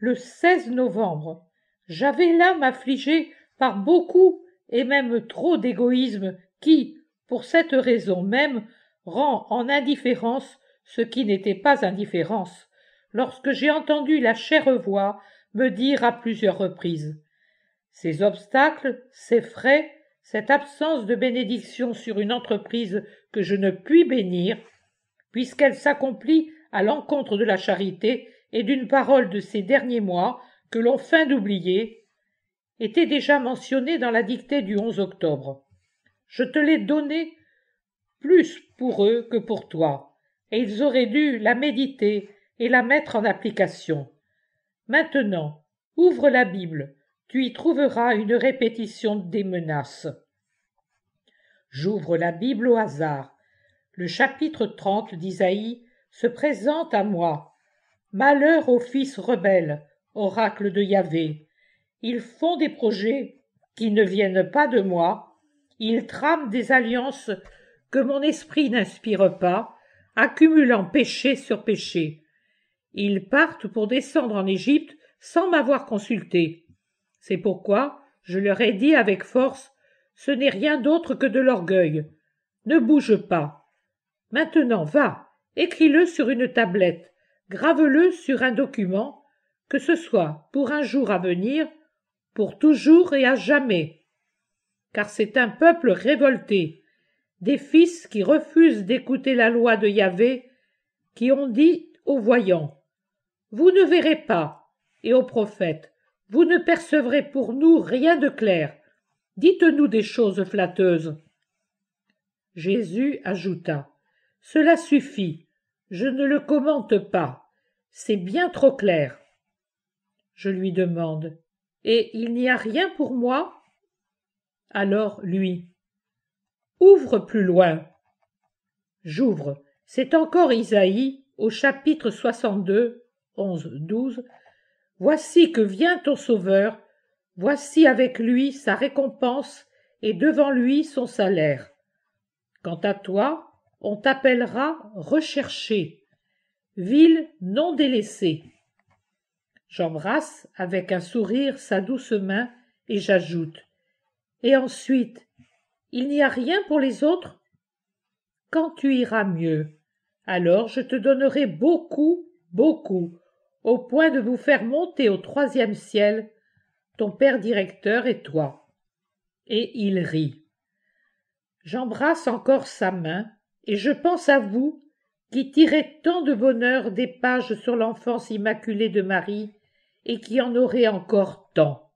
le 16 novembre. J'avais l'âme affligée par beaucoup et même trop d'égoïsme qui, pour cette raison même, rend en indifférence ce qui n'était pas indifférence, lorsque j'ai entendu la chère voix me dire à plusieurs reprises: ces obstacles, ces frais, cette absence de bénédiction sur une entreprise que je ne puis bénir, puisqu'elle s'accomplit à l'encontre de la charité et d'une parole de ces derniers mois que l'on feint d'oublier, était déjà mentionnée dans la dictée du 11 octobre. Je te l'ai donnée plus pour eux que pour toi, et ils auraient dû la méditer et la mettre en application. Maintenant, ouvre la Bible, tu y trouveras une répétition des menaces. J'ouvre la Bible au hasard. Le chapitre 30 d'Isaïe se présente à moi. Malheur aux fils rebelles, oracle de Yahvé. Ils font des projets qui ne viennent pas de moi. Ils trament des alliances que mon esprit n'inspire pas, accumulant péché sur péché. Ils partent pour descendre en Égypte sans m'avoir consulté. C'est pourquoi je leur ai dit avec force: ce n'est rien d'autre que de l'orgueil. Ne bouge pas. Maintenant, va, écris-le sur une tablette, grave-le sur un document, que ce soit pour un jour à venir, pour toujours et à jamais. Car c'est un peuple révolté, des fils qui refusent d'écouter la loi de Yahvé, qui ont dit aux voyants: vous ne verrez pas, et aux prophètes: vous ne percevrez pour nous rien de clair. Dites-nous des choses flatteuses. Jésus ajouta: cela suffit, je ne le commente pas, c'est bien trop clair. Je lui demande: et il n'y a rien pour moi? Alors lui: ouvre plus loin. J'ouvre, c'est encore Isaïe, au chapitre 62, 11-12. Voici que vient ton Sauveur, voici avec lui sa récompense et devant lui son salaire. Quant à toi, on t'appellera recherché, ville non délaissée. J'embrasse avec un sourire sa douce main et j'ajoute: et ensuite, il n'y a rien pour les autres? Quand tu iras mieux, alors je te donnerai beaucoup, beaucoup, au point de vous faire monter au 3e ciel, ton père directeur et toi. Et il rit. J'embrasse encore sa main, et je pense à vous, qui tirez tant de bonheur des pages sur l'enfance immaculée de Marie, et qui en aurez encore tant.